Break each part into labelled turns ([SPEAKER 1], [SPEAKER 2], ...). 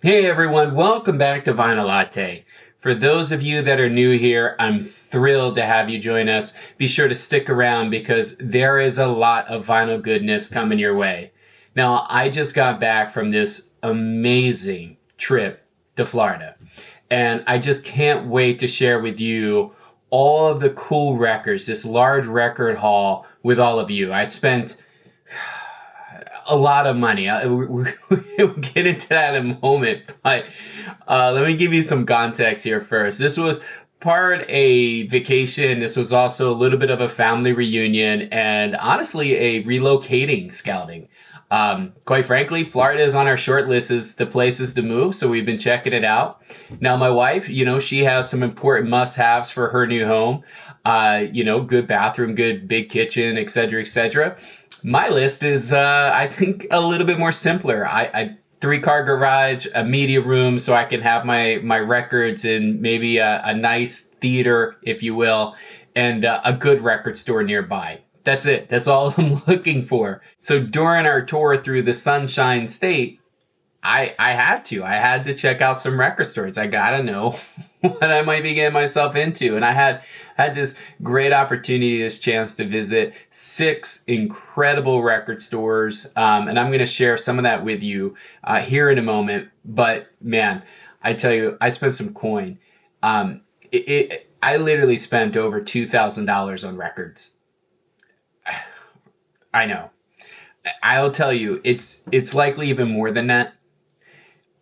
[SPEAKER 1] Hey everyone, welcome back to Vinyl Latte. For those of you that are new here, I'm thrilled to have you join us. Be sure to stick around because there is a lot of vinyl goodness coming your way. Now, I just got back from this amazing trip to Florida, and I just can't wait to share with you all of the cool records, this large record haul with all of you. I spent a lot of money. We'll get into that in a moment, but let me give you some context here first. This was part a vacation. This was also a little bit of a family reunion and honestly a relocating scouting. Quite frankly, Florida is on our short list as the places to move, so we've been checking it out. Now, my wife, she has some important must-haves for her new home. Good bathroom, good big kitchen, etc., etc. My list is, I think, a little bit more simpler. I 3-car garage, a media room, so I can have my records in maybe a nice theater, if you will, and a good record store nearby. That's it. That's all I'm looking for. So during our tour through the Sunshine State, I had to check out some record stores. I gotta know what I might be getting myself into. And I had this great opportunity, this chance to visit 6 incredible record stores. And I'm going to share some of that with you here in a moment. But man, I tell you, I spent some coin. I literally spent over $2,000 on records. I know. I'll tell you, it's likely even more than that.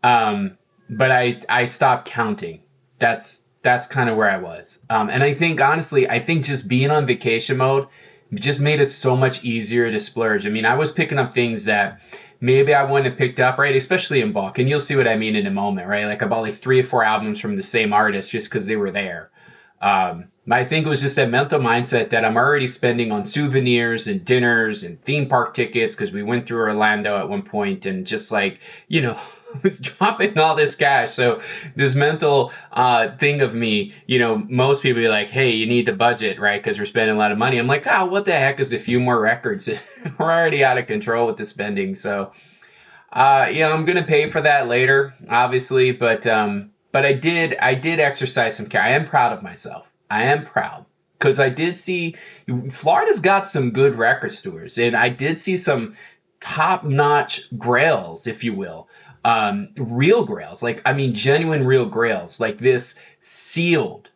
[SPEAKER 1] But I stopped counting. That's kind of where I was. And I think, honestly, just being on vacation mode just made it so much easier to splurge. I mean, I was picking up things that maybe I wouldn't have picked up, right? Especially in bulk. And you'll see what I mean in a moment, right? Like I bought like 3 or 4 albums from the same artist just because they were there. I think it was just that mental mindset that I'm already spending on souvenirs and dinners and theme park tickets because we went through Orlando at one point and just like, was dropping all this cash. So this mental thing of me, most people be like, hey, you need the budget, right? Because we're spending a lot of money. I'm like, oh, what the heck is a few more records? We're already out of control with the spending. So, I'm going to pay for that later, obviously. But I did exercise some care. I am proud of myself. I am proud because I did see Florida's got some good record stores, and I did see some top-notch grails, if you will. Real grails, genuine real grails, like this sealed,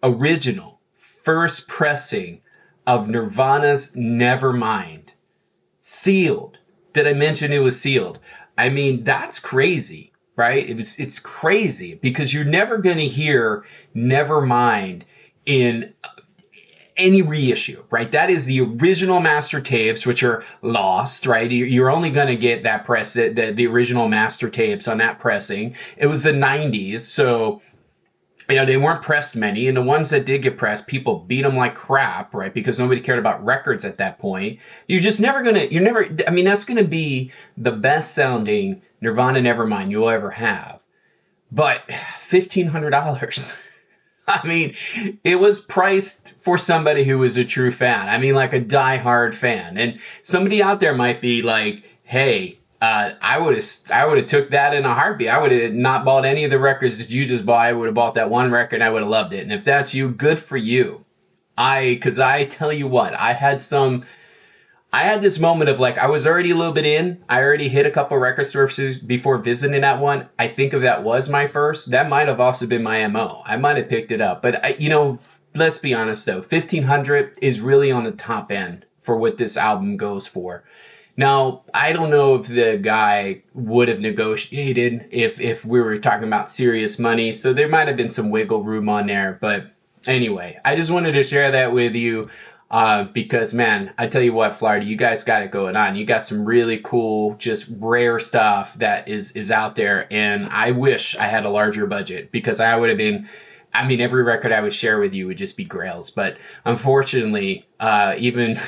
[SPEAKER 1] original, first pressing of Nirvana's Nevermind. Sealed. Did I mention it was sealed? I mean, that's crazy, right? It's crazy because you're never going to hear Nevermind in any reissue, right? That is the original master tapes, which are lost, right? You're only going to get that press, the original master tapes on that pressing. It was the 90s, so, they weren't pressed many, and the ones that did get pressed, people beat them like crap, right? Because nobody cared about records at that point. That's going to be the best sounding Nirvana Nevermind you'll ever have. But $1,500. It was priced for somebody who was a true fan. Like a diehard fan. And somebody out there might be like, hey, I would have took that in a heartbeat. I would have not bought any of the records that you just bought. I would have bought that one record and I would have loved it. And if that's you, good for you. Because I tell you what, I had this moment of like, I was already a little bit in. I already hit a couple record stores before visiting that one. I think if that was my first, that might have also been my MO. I might have picked it up. But, let's be honest though, $1,500 is really on the top end for what this album goes for. Now, I don't know if the guy would have negotiated if we were talking about serious money. So there might have been some wiggle room on there. But anyway, I just wanted to share that with you. Because man, I tell you what, Florida, you guys got it going on. You got some really cool, just rare stuff that is out there. And I wish I had a larger budget because I would have been, every record I would share with you would just be grails. But unfortunately, even,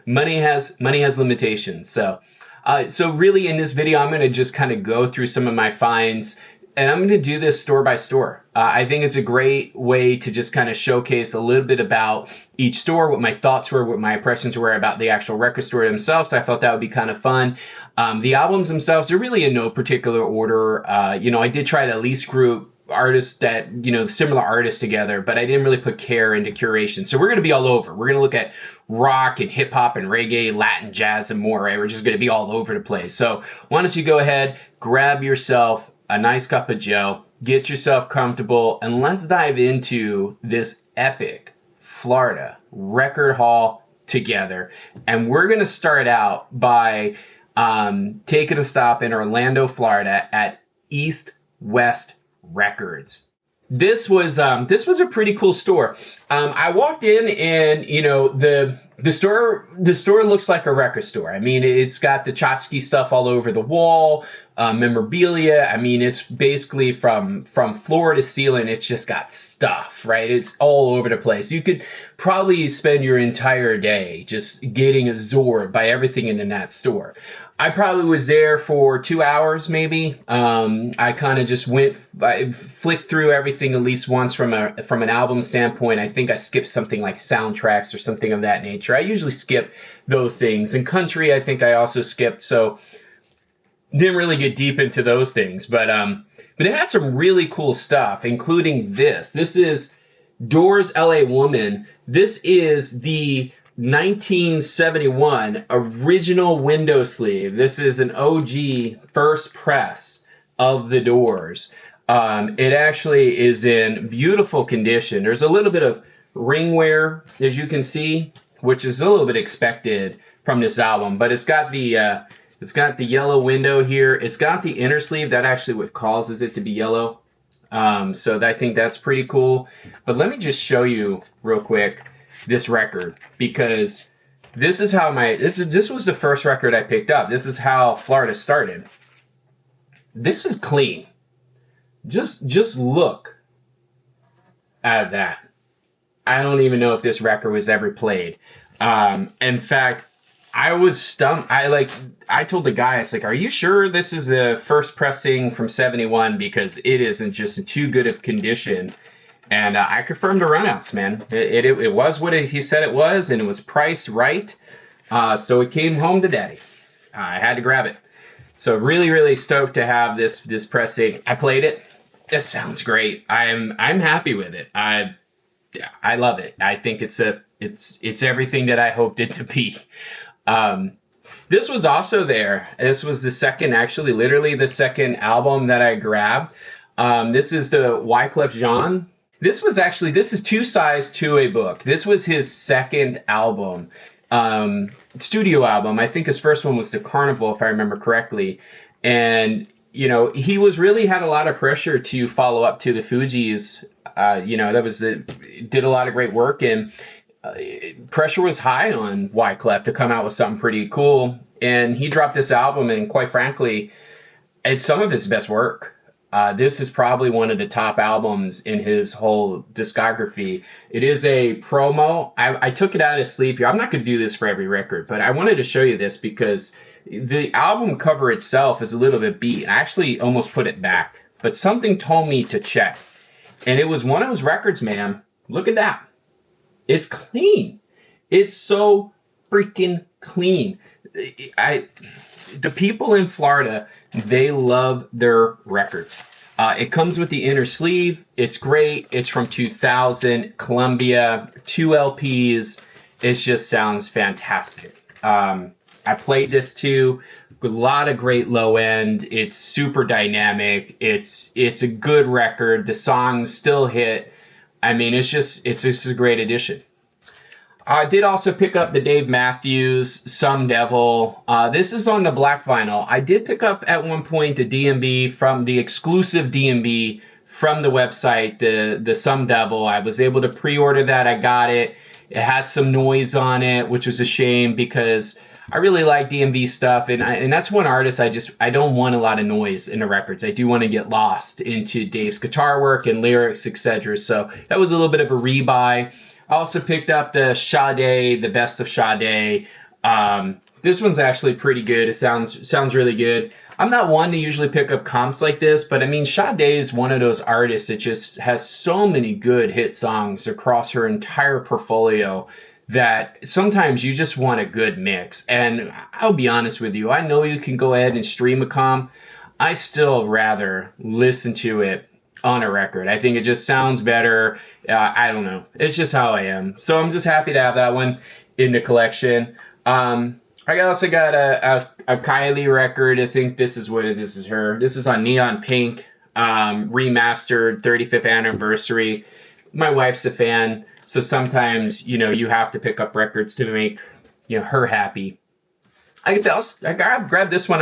[SPEAKER 1] money has limitations. So really in this video, I'm going to just kind of go through some of my finds. And I'm going to do this store by store. I think it's a great way to just kind of showcase a little bit about each store, what my thoughts were, what my impressions were about the actual record store themselves. I felt that would be kind of fun. The albums themselves are really in no particular order. I did try to at least group artists that, similar artists together, but I didn't really put care into curation. So we're going to be all over. We're going to look at rock and hip hop and reggae, Latin, jazz, and more, right? We're just going to be all over the place. So why don't you go ahead, grab yourself a nice cup of Joe, get yourself comfortable, and let's dive into this epic Florida record haul together. And we're going to start out by taking a stop in Orlando, Florida at East West Records. This was a pretty cool store. I walked in and, the store looks like a record store. I mean, it's got the tchotchke stuff all over the wall, memorabilia. I mean, it's basically from floor to ceiling. It's just got stuff, right? It's all over the place. You could probably spend your entire day just getting absorbed by everything in that store. I probably was there for 2 hours, maybe. I kind of just flicked through everything at least once from an album standpoint. I think I skipped something like soundtracks or something of that nature. I usually skip those things. And country, I think I also skipped. So didn't really get deep into those things. But it had some really cool stuff, including this. This is Doors LA Woman. This is the 1971 original window sleeve. This is an OG first press of the Doors. It actually is in beautiful condition. There's a little bit of ring wear, as you can see, which is a little bit expected from this album. But it's got the yellow window here. It's got the inner sleeve. That actually what causes it to be yellow. So I think that's pretty cool. But let me just show you real quick this record, because this is how this was the first record I picked up. This is how Florida started. This is clean. Just look at that. I don't even know if this record was ever played. In fact, I was stumped. I told the guy, I was like, "Are you sure this is a first pressing from '71? Because it isn't just in too good of condition." And I confirmed the runouts, man. It was what he said it was, and it was priced right. So it came home to daddy. I had to grab it. So really, really stoked to have this pressing. I played it. It sounds great. I'm happy with it. I love it. I think it's everything that I hoped it to be. This was also there. This was literally the second album that I grabbed. This is the Wyclef Jean. This is Two Sides to a Book. This was his second album, studio album. I think his first one was The Carnival, if I remember correctly. And, he had a lot of pressure to follow up to the Fugees. Did a lot of great work, and pressure was high on Wyclef to come out with something pretty cool. And he dropped this album, and quite frankly, it's some of his best work. This is probably one of the top albums in his whole discography. It is a promo. I took it out of sleep here. I'm not going to do this for every record, but I wanted to show you this because the album cover itself is a little bit beat. I actually almost put it back, but something told me to check. And it was one of those records, man. Look at that. It's clean. It's so freaking clean. The people in Florida, they love their records. It comes with the inner sleeve. It's great. It's from 2000, Columbia, 2 LPs. It just sounds fantastic. I played this too. A lot of great low end. It's super dynamic. It's a good record. The songs still hit. I mean, it's just a great addition. I did also pick up the Dave Matthews Some Devil. This is on the black vinyl. I did pick up at one point the DMB from the exclusive DMB from the website, the Some Devil. I was able to pre-order that. I got it. It had some noise on it, which was a shame because I really like DMV stuff, and that's one artist I don't want a lot of noise in the records. I do want to get lost into Dave's guitar work and lyrics, etc. So that was a little bit of a rebuy. I also picked up the Sade, the Best of Sade. This one's actually pretty good. It sounds really good. I'm not one to usually pick up comps like this, but I mean, Sade is one of those artists that just has so many good hit songs across her entire portfolio that sometimes you just want a good mix. And I'll be honest with you, I know you can go ahead and stream a comp. I still rather listen to it on a record. I think it just sounds better. I don't know. It's just how I am. So I'm just happy to have that one in the collection. I also got a Kylie record. I think this is what it is. This is her. This is on Neon Pink, remastered 35th anniversary. My wife's a fan, so sometimes, you know, you have to pick up records to make, you know, her happy. I grabbed this one.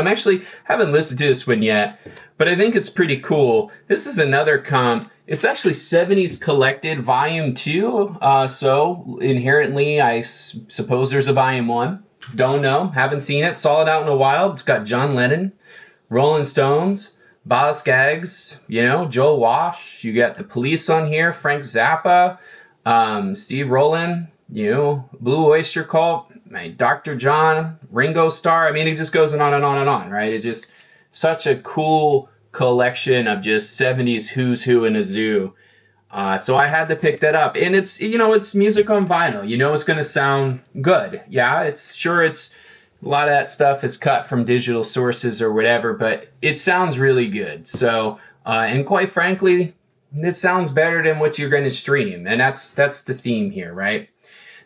[SPEAKER 1] Haven't listened to this one yet, but I think it's pretty cool. This is another comp. It's actually 70s Collected Volume 2. So inherently, I suppose there's a Volume 1. Don't know. Haven't seen it. Saw it out in a while. It's got John Lennon, Rolling Stones, Boz Scaggs, you know, Joel Wash. You got the Police on here, Frank Zappa, Steve Rowland, you know, Blue Oyster Cult, Dr. John, Ringo Starr. I mean, it just goes on and on and on, right? It's just such a cool collection of just 70s who's who in a zoo. So I had to pick that up. And it's, you know, it's music on vinyl. You know it's going to sound good. Yeah, it's a lot of that stuff is cut from digital sources or whatever, but it sounds really good. So, and quite frankly, it sounds better than what you're going to stream. And that's the theme here, right?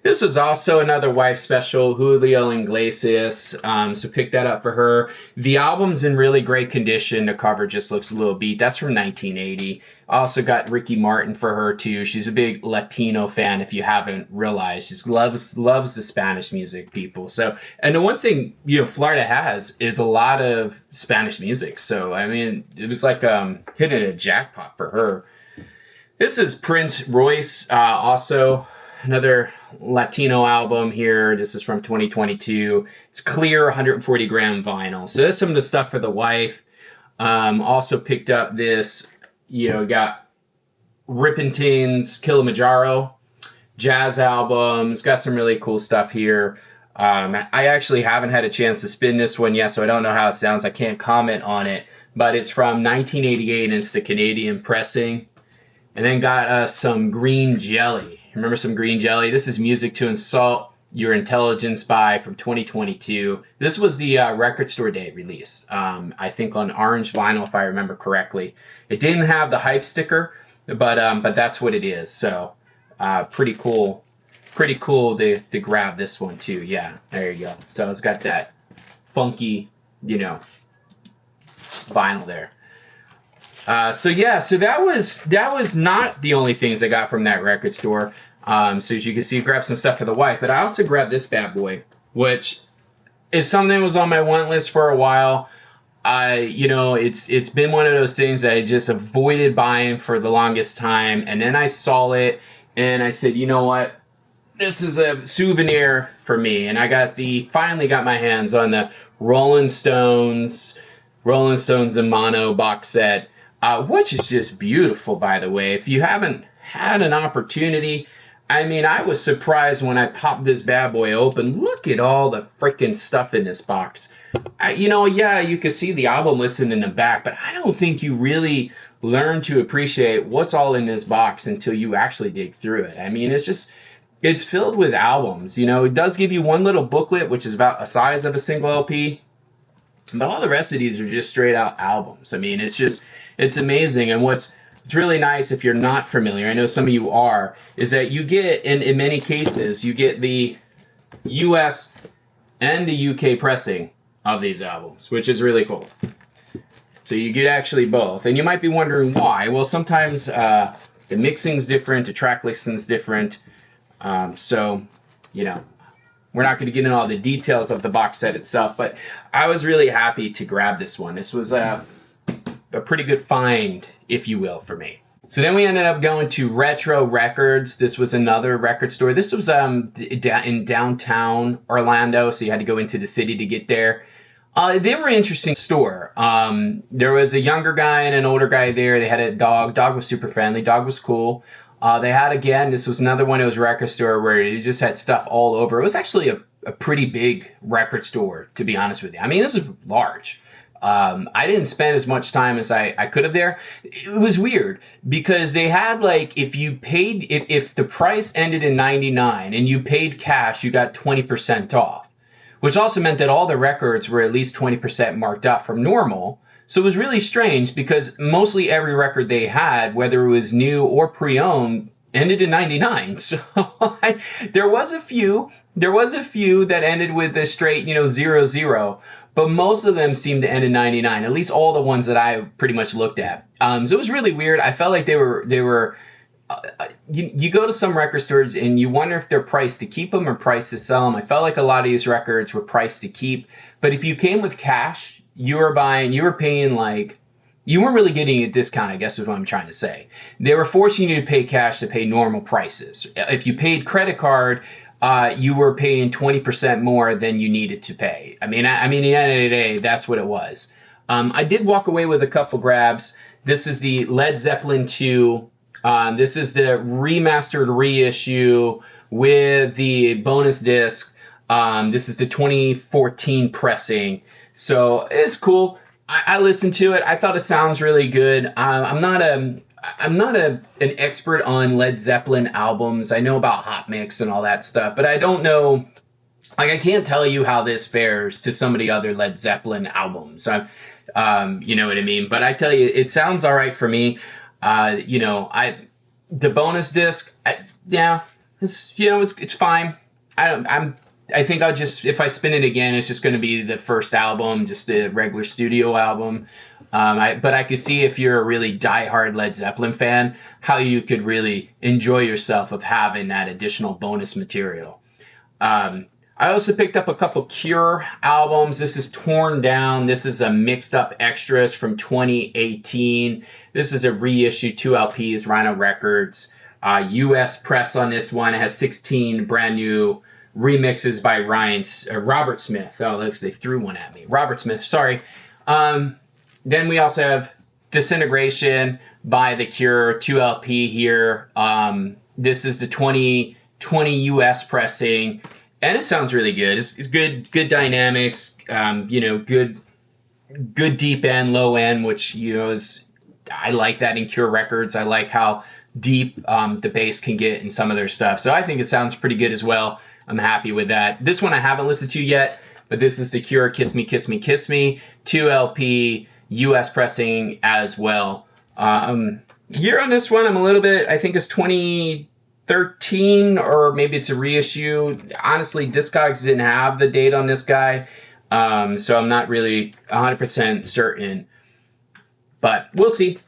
[SPEAKER 1] This was also another wife special, Julio Iglesias, so pick that up for her. The album's in really great condition. The cover just looks a little beat. That's from 1980. Also got Ricky Martin for her, too. She's a big Latino fan, if you haven't realized. She loves the Spanish music, people. So, and the one thing, you know, Florida has is a lot of Spanish music. So, I mean, it was like hitting a jackpot for her. This is Prince Royce, also another Latino album here. This is from 2022. It's clear 140 gram vinyl. So there's some of the stuff for the wife. Also picked up this, you know, got Rippenting's Kilimanjaro jazz albums. Got some really cool stuff here. I actually haven't had a chance to spin this one yet, so I don't know how it sounds. I can't comment on it. But it's from 1988 and it's the Canadian pressing. And then got some Green Jelly. Remember some Green Jelly? This is Music to Insult Your Intelligence by from 2022. This was the record store day release. I think on orange vinyl, if I remember correctly. It didn't have the hype sticker, but that's what it is. So pretty cool. Pretty cool to grab this one too. Yeah, there you go. So it's got that funky, you know, vinyl there. So that was not the only things I got from that record store. So as you can see, grabbed some stuff for the wife, but I also grabbed this bad boy, which is something that was on my want list for a while. It's been one of those things that I just avoided buying for the longest time, and then I saw it, and I said, you know what, this is a souvenir for me, and I finally got my hands on the Rolling Stones in mono box set. Which is just beautiful, by the way. If you haven't had an opportunity, I mean, I was surprised when I popped this bad boy open. Look at all the freaking stuff in this box. You can see the album listed in the back, but I don't think you really learn to appreciate what's all in this box until you actually dig through it. I mean, it's filled with albums. You know, it does give you one little booklet, which is about the size of a single LP. But all the rest of these are just straight out albums. I mean, it's amazing. And what's really nice, if you're not familiar, I know some of you are, is that you get, in many cases, you get the US and the UK pressing of these albums, which is really cool. So you get actually both. And you might be wondering why. Well, sometimes the mixing's different, the track listing's different. So, you know, we're not going to get into all the details of the box set itself, but I was really happy to grab this one. This was a pretty good find, if you will, for me. So then we ended up going to Retro Records. This was another record store. This was in downtown Orlando, so you had to go into the city to get there. They were an interesting store. There was a younger guy and an older guy there. They had a dog. Dog was super friendly. Dog was cool. They had, again, this was another one of those record store where it just had stuff all over. It was actually a pretty big record store, to be honest with you. I mean, this is large. I didn't spend as much time as I could have there. It was weird because they had like, if you paid, if the price ended in 99 and you paid cash, you got 20% off, which also meant that all the records were at least 20% marked up from normal. So it was really strange because mostly every record they had, whether it was new or pre-owned, ended in 99. So there was a few that ended with a straight, 00, but most of them seemed to end in 99, at least all the ones that I pretty much looked at. So it was really weird. I felt like they were you go to some record stores and you wonder if they're priced to keep them or priced to sell them. I felt like a lot of these records were priced to keep, but if you came with cash, you were paying like, you weren't really getting a discount, I guess is what I'm trying to say. They were forcing you to pay cash to pay normal prices. If you paid credit card, you were paying 20% more than you needed to pay. I mean, at the end of the day, that's what it was. I did walk away with a couple grabs. This is the Led Zeppelin 2. This is the remastered reissue with the bonus disc. This is the 2014 pressing. So it's cool. I listened to it. I thought it sounds really good. I'm not an expert on Led Zeppelin albums. I know about Hot Mix and all that stuff, but I don't know. Like, I can't tell you how this fares to some of the other Led Zeppelin albums. You know what I mean? But I tell you, it sounds all right for me. The bonus disc, it's fine. I think I'll just, if I spin it again, it's just going to be the first album, just a regular studio album. But I could see, if you're a really diehard Led Zeppelin fan, how you could really enjoy yourself of having that additional bonus material. I also picked up a couple Cure albums. This is Torn Down. This is a mixed up extras from 2018. This is a reissue, 2 LPs, Rhino Records. US press on this one. It has 16 brand new remixes by Robert Smith. Oh, looks, they threw one at me. Robert Smith, sorry. Then we also have Disintegration by The Cure, 2 LP here. This is the 2020 US pressing, and it sounds really good. It's good dynamics, good deep end, low end, which, I like that in Cure records. I like how deep the bass can get in some of their stuff. So I think it sounds pretty good as well. I'm happy with that. This one I haven't listened to yet, but this is The Cure, Kiss Me, Kiss Me, Kiss Me, 2 LP, US pressing as well. Year on this one, I'm a little bit, I think it's 2013, or maybe it's a reissue. Honestly, Discogs didn't have the date on this guy, so I'm not really 100% certain. But we'll see.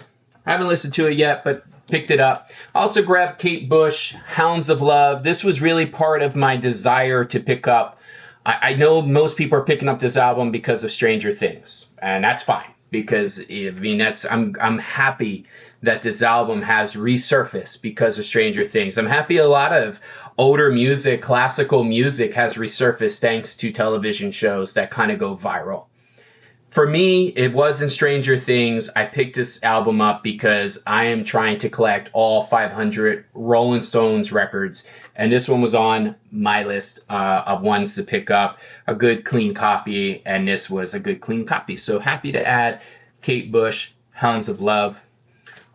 [SPEAKER 1] I haven't listened to it yet, but picked it up. Also grabbed Kate Bush, Hounds of Love. This was really part of my desire to pick up. I know most people are picking up this album because of Stranger Things, and that's fine, because I'm happy that this album has resurfaced because of Stranger Things. I'm happy a lot of older music, classical music, has resurfaced thanks to television shows that kind of go viral. For me, it wasn't Stranger Things. I picked this album up because I am trying to collect all 500 Rolling Stones records, and this one was on my list of ones to pick up. A good, clean copy, and this was a good, clean copy. So happy to add Kate Bush, Hounds of Love.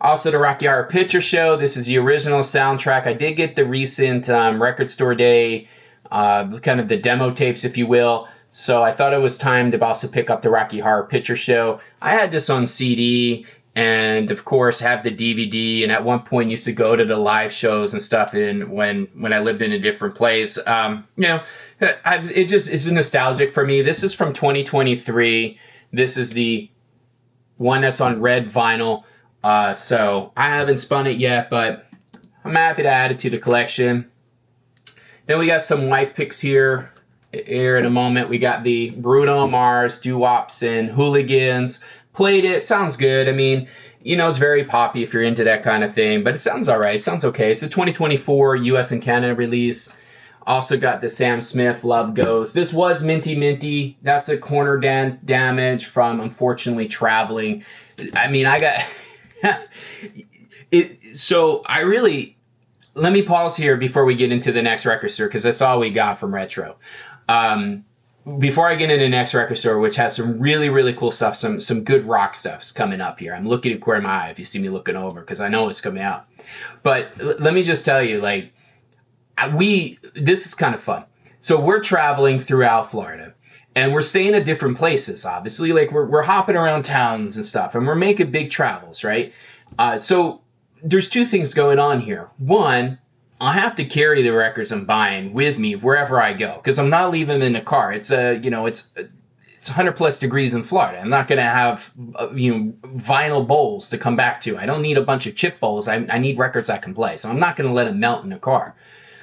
[SPEAKER 1] Also, the Rocky Horror Picture Show. This is the original soundtrack. I did get the recent Record Store Day, kind of the demo tapes, if you will. So I thought it was time to also pick up the Rocky Horror Picture Show. I had this on CD and, of course, have the DVD. And at one point used to go to the live shows and stuff when I lived in a different place. It just is nostalgic for me. This is from 2023. This is the one that's on red vinyl. So I haven't spun it yet, but I'm happy to add it to the collection. Then we got some wife picks here in a moment. We got the Bruno Mars, Doo-Wops and Hooligans. Played it, sounds good. I mean, it's very poppy if you're into that kind of thing, but it sounds all right. It sounds okay. It's a 2024 US and Canada release. Also got the Sam Smith, Love Goes. This was Minty Minty. That's a corner damage from, unfortunately, traveling. I mean, I got... Let me pause here before we get into the next record store, because that's all we got from Retro. before I get into the next record store, which has some really, really cool stuff, some good rock stuff's coming up here. I'm looking at corner of my eye if you see me looking over, because I know it's coming out. But let me just tell you, like, this is kind of fun. So we're traveling throughout Florida, and we're staying at different places, obviously. Like, we're hopping around towns and stuff, and we're making big travels, right? So there's two things going on here. One, I have to carry the records I'm buying with me wherever I go, because I'm not leaving them in the car. It's 100 plus degrees in Florida. I'm not going to have vinyl bowls to come back to. I don't need a bunch of chip bowls. I need records I can play. So I'm not going to let them melt in the car.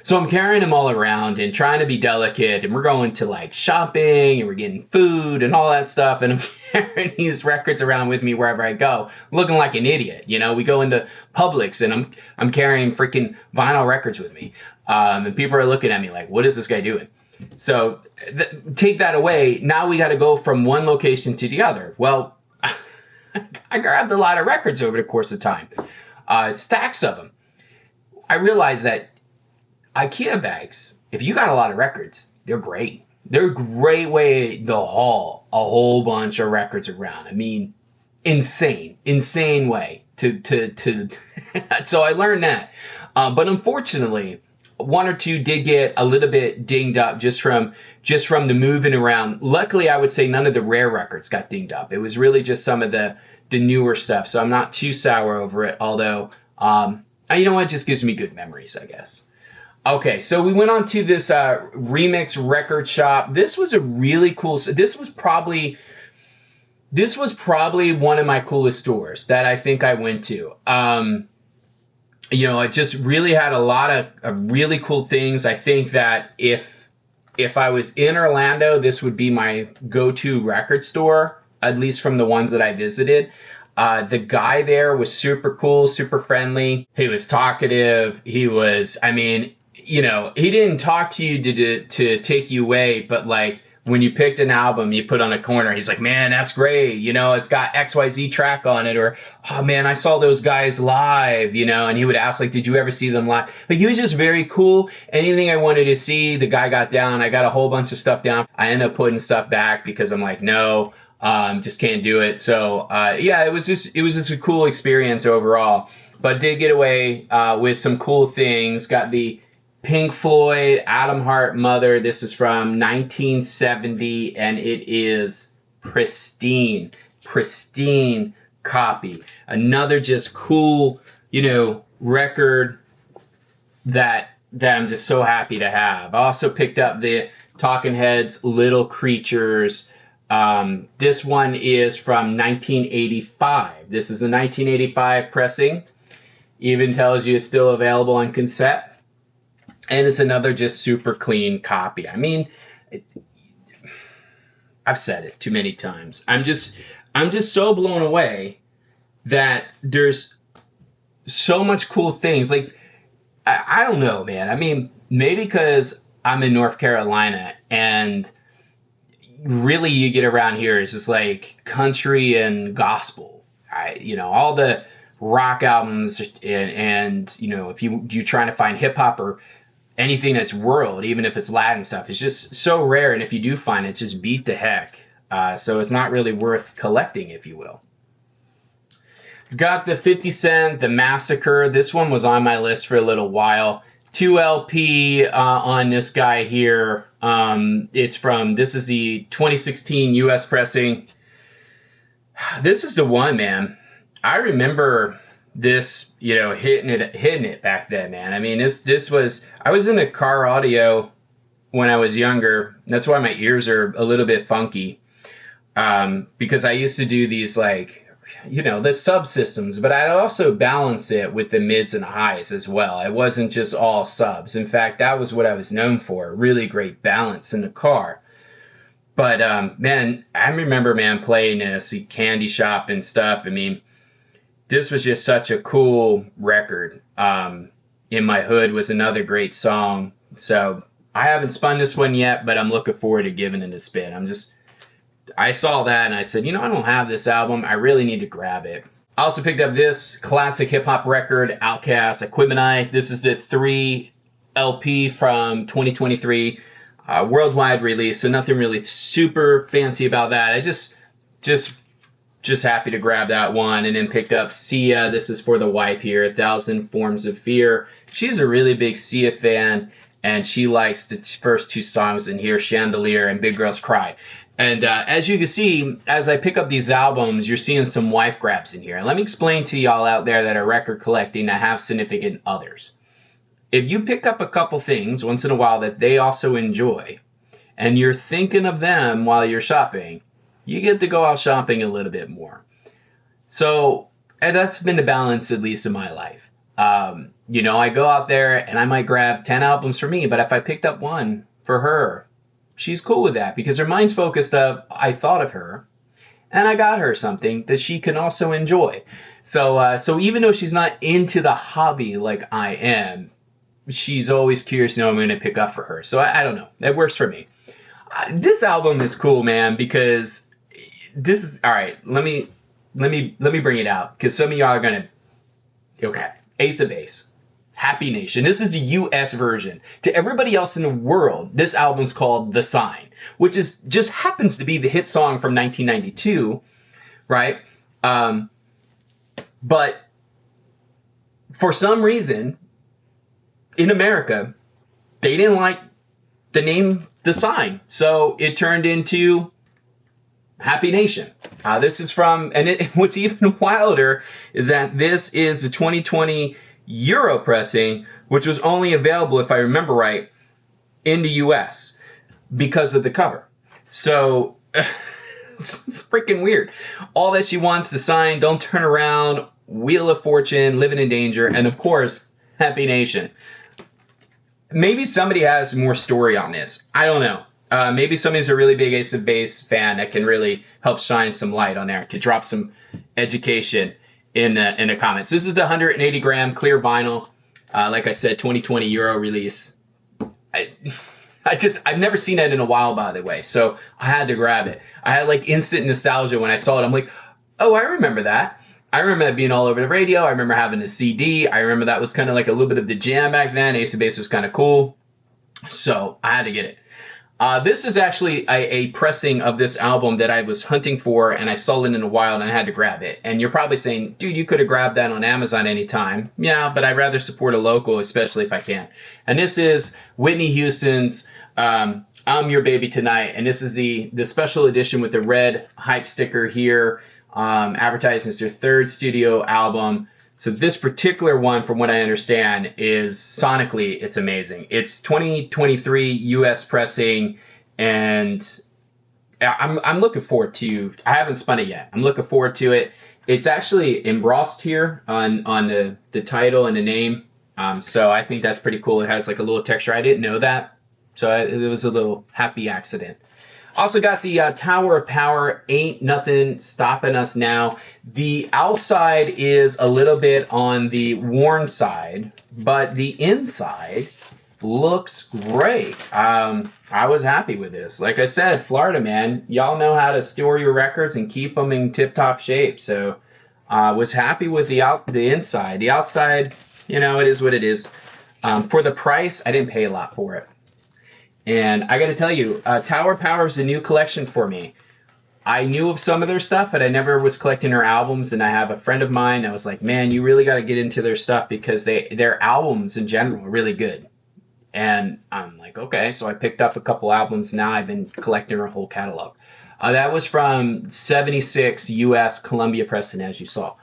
[SPEAKER 1] So I'm carrying them all around and trying to be delicate, and we're going to like shopping and we're getting food and all that stuff, and I'm carrying these records around with me wherever I go, looking like an idiot. We go into Publix and I'm carrying freaking vinyl records with me, and people are looking at me like, what is this guy doing? So take that away. Now we got to go from one location to the other. Well, I grabbed a lot of records over the course of time, stacks of them. I realized that IKEA bags, if you got a lot of records, they're great. They're a great way to haul a whole bunch of records around. I mean, insane way to so I learned that. But unfortunately, one or two did get a little bit dinged up just from the moving around. Luckily, I would say none of the rare records got dinged up. It was really just some of the newer stuff. So I'm not too sour over it. Although, you know what? It just gives me good memories, I guess. Okay, so we went on to this Remix record shop. This was a really cool. This was probably one of my coolest stores that I think I went to. It just really had a lot of really cool things. I think that if I was in Orlando, this would be my go-to record store, at least from the ones that I visited. The guy there was super cool, super friendly. He was talkative. He was, he didn't talk to you to take you away, but like when you picked an album you put on a corner, he's like, man, that's great. It's got XYZ track on it. Or, oh man, I saw those guys live, and he would ask like, did you ever see them live? Like, he was just very cool. Anything I wanted to see, the guy got down. I got a whole bunch of stuff down. I ended up putting stuff back because I'm like, no, just can't do it. So, it was just a cool experience overall, but did get away, with some cool things. Got the Pink Floyd, Atom Heart Mother. This is from 1970, and it is pristine copy. Another just cool, record that I'm just so happy to have. I also picked up the Talking Heads, Little Creatures. This one is from 1985. This is a 1985 pressing. Even tells you it's still available on cassette. And it's another just super clean copy. I mean, I've said it too many times. I'm just so blown away that there's so much cool things. Like, I don't know, man. I mean, maybe because I'm in North Carolina and really you get around here is just like country and gospel. All the rock albums and if you're trying to find hip hop or anything that's world, even if it's Latin stuff, it's just so rare. And if you do find it, it's just beat the heck. So it's not really worth collecting, if you will. Got the 50 Cent, The Massacre. This one was on my list for a little while. 2 LP on this guy here. This is the 2016 US pressing. This is the one, man. I remember this, hitting it back then, man. I mean, I was into car audio when I was younger. That's why my ears are a little bit funky. Because I used to do these like, the subsystems, but I'd also balance it with the mids and highs as well. It wasn't just all subs. In fact, that was what I was known for. Really great balance in the car. But, man, I remember, playing this candy shop and stuff. I mean, this was just such a cool record. In My Hood was another great song. So I haven't spun this one yet, but I'm looking forward to giving it a spin. I saw that and I said, I don't have this album. I really need to grab it. I also picked up this classic hip hop record, Outkast, Equipment Eye. This is the 3 LP from 2023. worldwide release, so nothing really super fancy about that. I just happy to grab that one, and then picked up Sia. This is for the wife here, 1,000 Forms of Fear. She's a really big Sia fan, and she likes the first two songs in here, Chandelier and Big Girls Cry. And as you can see, as I pick up these albums, you're seeing some wife grabs in here. And let me explain to y'all out there that are record collecting that have significant others. If you pick up a couple things once in a while that they also enjoy, and you're thinking of them while you're shopping, you get to go out shopping a little bit more. So, and that's been the balance, at least in my life. You know, I go out there and I might grab 10 albums for me, but if I picked up one for her, she's cool with that because her mind's focused of, I thought of her and I got her something that she can also enjoy. So even though she's not into the hobby like I am, she's always curious to know I'm going to pick up for her. So I don't know. That works for me. This album is cool, man, because this is, all right, let me bring it out because some of y'all are going to, okay, Ace of Base. Happy Nation. This is the US version. To everybody else in the world, this album's called The Sign, which is just happens to be the hit song from 1992, right? But for some reason, in America, they didn't like the name The Sign, so it turned into Happy Nation. This is from, and what's even wilder is that this is the 2020 Euro pressing, which was only available, if I remember right, in the US because of the cover. So it's freaking weird. All that she wants, The Sign, Don't Turn Around, Wheel of Fortune, Living in Danger, and of course, Happy Nation. Maybe somebody has more story on this. I don't know. Maybe somebody's a really big Ace of Base fan that can really help shine some light on there, could drop some education in the comments. This is the 180 gram clear vinyl. Like I said, 2020 Euro release. I've never seen that in a while, by the way. So I had to grab it. I had like instant nostalgia when I saw it. I'm like, oh, I remember that. I remember that being all over the radio. I remember having the CD. I remember that was kind of like a little bit of the jam back then. Ace of Base was kind of cool. So I had to get it. This is actually a pressing of this album that I was hunting for, and I saw it in a while, and I had to grab it. And you're probably saying, dude, you could have grabbed that on Amazon anytime. Yeah, but I'd rather support a local, especially if I can. And this is Whitney Houston's I'm Your Baby Tonight, and this is the special edition with the red hype sticker here, advertising as their third studio album. So this particular one, from what I understand, is sonically, it's amazing. It's 2023 US pressing, and I'm looking forward to, I haven't spun it yet. I'm looking forward to it. It's actually embossed here on the title and the name. So I think that's pretty cool. It has like a little texture. I didn't know that. So it was a little happy accident. Also got the Tower of Power, Ain't Nothing Stopping Us Now. The outside is a little bit on the worn side, but the inside looks great. I was happy with this. Like I said, Florida, man, y'all know how to store your records and keep them in tip-top shape. So I was happy with the inside. The outside, you know, it is what it is. For the price, I didn't pay a lot for it. And I got to tell you, Tower Power is a new collection for me. I knew of some of their stuff, but I never was collecting their albums. And I have a friend of mine that was like, man, you really got to get into their stuff because their albums in general are really good. And I'm like, okay. So I picked up a couple albums. Now I've been collecting their whole catalog. That was from 76 US Columbia Pressing, as you saw.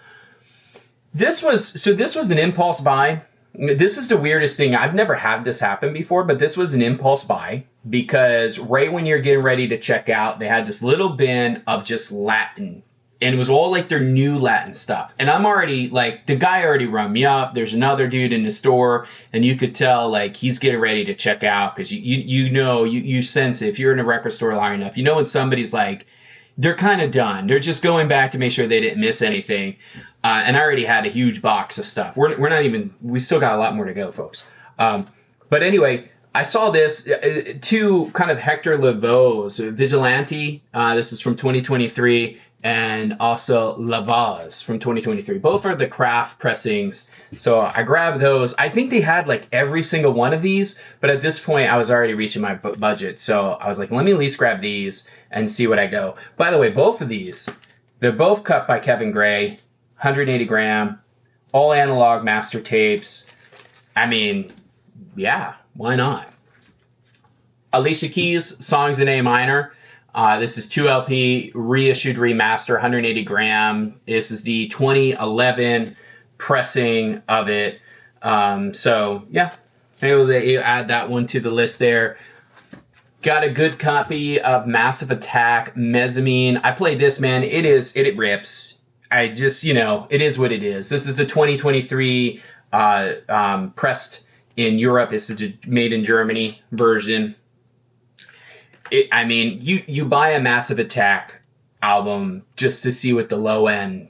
[SPEAKER 1] This was an impulse buy. This is the weirdest thing. I've never had this happen before, but this was an impulse buy because right when you're getting ready to check out, they had this little bin of just Latin, and it was all like their new Latin stuff. And I'm already like, the guy already rung me up. There's another dude in the store, and you could tell like he's getting ready to check out because you sense it. If you're in a record store long enough, you know when somebody's like, they're kind of done. They're just going back to make sure they didn't miss anything. And I already had a huge box of stuff. We still got a lot more to go, folks. But anyway, I saw this, two kind of Hector Lavoe's Vigilante. This is from 2023. and also La Vase from 2023. Both are the craft pressings. So I grabbed those. I think they had like every single one of these, but at this point I was already reaching my budget. So I was like, let me at least grab these and see what I go. By the way, both of these, they're both cut by Kevin Gray, 180 gram, all analog master tapes. I mean, yeah, why not? Alicia Keys, Songs in A minor. This is 2LP, reissued remaster, 180 gram. This is the 2011 pressing of it. So yeah, able to add that one to the list there. Got a good copy of Massive Attack, Mezzanine. I played this, man. It rips. I just, it is what it is. This is the 2023 pressed in Europe. It's a made in Germany version. You buy a Massive Attack album just to see what the low end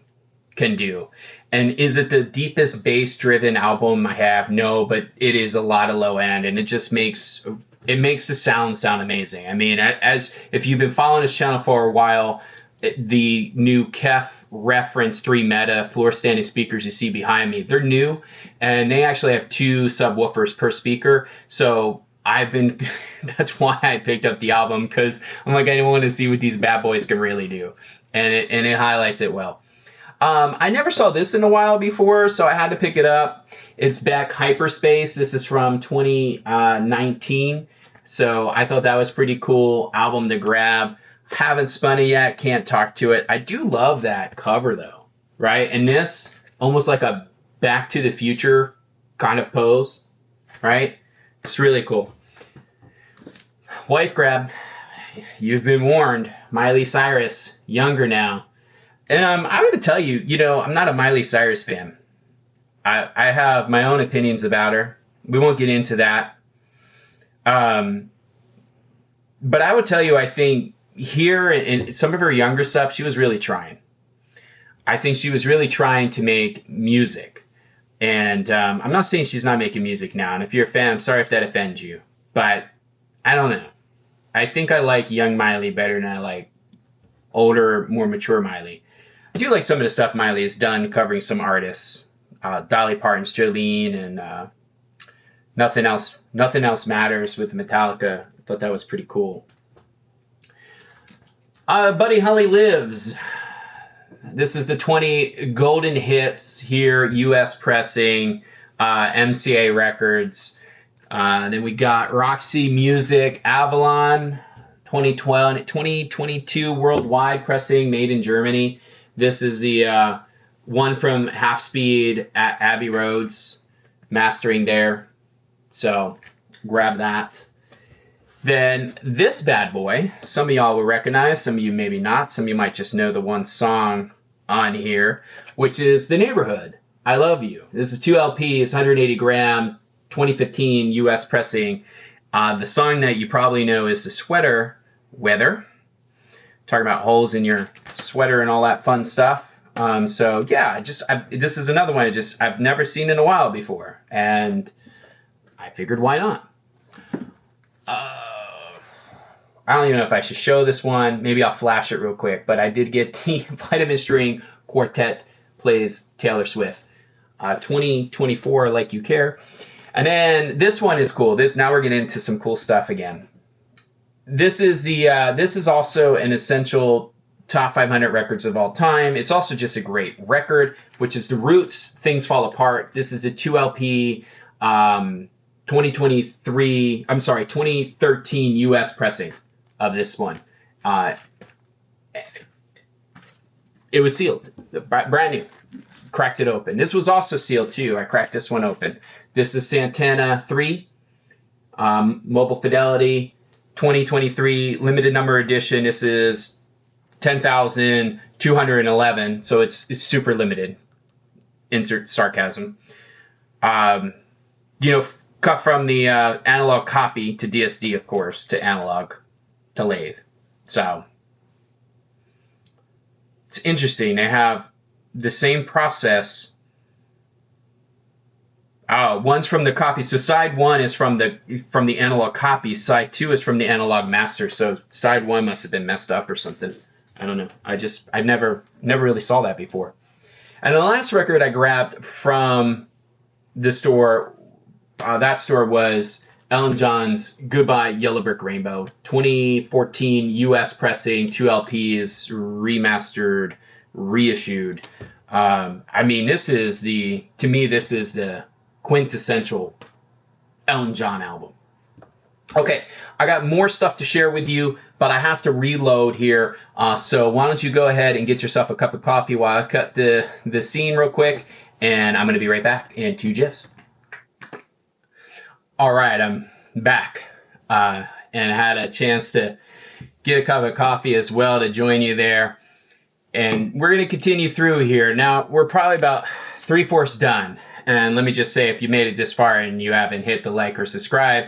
[SPEAKER 1] can do. And is it the deepest bass driven album I have? No, but it is a lot of low end, and it just makes the sound amazing. I mean, as if you've been following this channel for a while, the new Kef Reference 3 Meta floor standing speakers you see behind me, they're new, and they actually have 2 subwoofers per speaker. So that's why I picked up the album, because I'm like, I want to see what these bad boys can really do. And it highlights it well. I never saw this in a while before, so I had to pick it up. It's Beck Hyperspace. This is from 2019. So I thought that was pretty cool album to grab. Haven't spun it yet, can't talk to it. I do love that cover though, right? And this, almost like a Back to the Future kind of pose, right? It's really cool. Wife grab. You've been warned. Miley Cyrus, younger now. And I'm going to tell you, I'm not a Miley Cyrus fan. I have my own opinions about her. We won't get into that. But I would tell you, I think here in some of her younger stuff, she was really trying. I think she was really trying to make music. And I'm not saying she's not making music now. And if you're a fan, I'm sorry if that offends you. But I don't know. I think I like young Miley better than I like older, more mature Miley. I do like some of the stuff Miley has done covering some artists. Dolly Parton's Jolene and Nothing Else Matters with Metallica. I thought that was pretty cool. Buddy Holly Lives. This is the 20 golden hits here, US pressing, MCA Records. Then we got Roxy Music, Avalon, 2022 worldwide pressing, made in Germany. This is the one from Half Speed at Abbey Roads, mastering there. So grab that. Then this bad boy, some of y'all will recognize, some of you maybe not. Some of you might just know the one song on here, which is The Neighborhood, I Love You. This is 2 LPs, 180 gram, 2015 US pressing. The song that you probably know is The Sweater Weather. Talking about holes in your sweater and all that fun stuff. So yeah, this is another one I've never seen in a while before. And I figured, why not? I don't even know if I should show this one. Maybe I'll flash it real quick. But I did get the Vitamin String Quartet plays Taylor Swift. 2024, Like You Care. And then this one is cool. Now we're getting into some cool stuff again. This is also an essential top 500 records of all time. It's also just a great record, which is The Roots, Things Fall Apart. This is a 2 LP 2013 US pressing of this one. It was sealed, brand new. Cracked it open. This was also sealed too. I cracked this one open. This is Santana 3, Mobile Fidelity, 2023 limited number edition. This is 10,211, so it's super limited. Insert sarcasm. Cut from the analog copy to DSD, of course, to analog to lathe. So it's interesting. They have the same process. One's from the copy. So side 1 is from the analog copy. Side 2 is from the analog master. So side 1 must have been messed up or something. I don't know. I never really saw that before. And the last record I grabbed from the store, that store was Elton John's Goodbye Yellow Brick Rainbow, 2014 US pressing, 2 LPs, remastered, reissued. I mean, to me, this is the quintessential Elton John album. Okay, I got more stuff to share with you, but I have to reload here. So why don't you go ahead and get yourself a cup of coffee while I cut the scene real quick, and I'm going to be right back in 2 GIFs. All right, I'm back, and I had a chance to get a cup of coffee as well to join you there. And we're going to continue through here. Now, we're probably about 3/4 done. And let me just say, if you made it this far and you haven't hit the like or subscribe,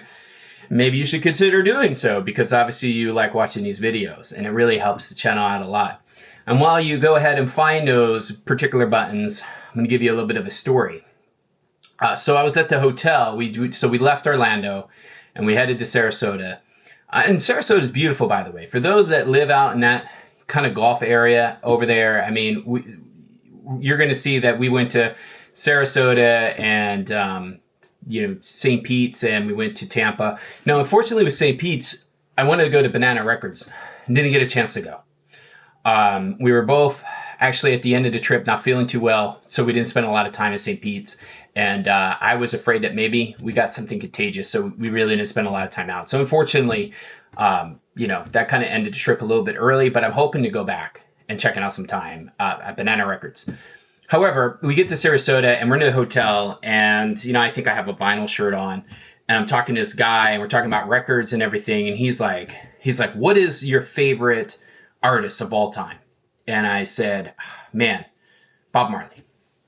[SPEAKER 1] maybe you should consider doing so, because obviously you like watching these videos and it really helps the channel out a lot. And while you go ahead and find those particular buttons, I'm going to give you a little bit of a story. So I was at the hotel. We left Orlando and we headed to Sarasota. And Sarasota is beautiful, by the way. For those that live out in that kind of Gulf area over there, I mean, you're going to see that we went to Sarasota and St. Pete's, and we went to Tampa. Now, unfortunately, with St. Pete's, I wanted to go to Banana Records and didn't get a chance to go. We were both actually at the end of the trip not feeling too well, so we didn't spend a lot of time at St. Pete's. And I was afraid that maybe we got something contagious, so we really didn't spend a lot of time out. So unfortunately, that kind of ended the trip a little bit early, but I'm hoping to go back and checking out some time at Banana Records. However, we get to Sarasota and we're in a hotel, and I think I have a vinyl shirt on, and I'm talking to this guy and we're talking about records and everything, and he's like, what is your favorite artist of all time? And I said, man, Bob Marley.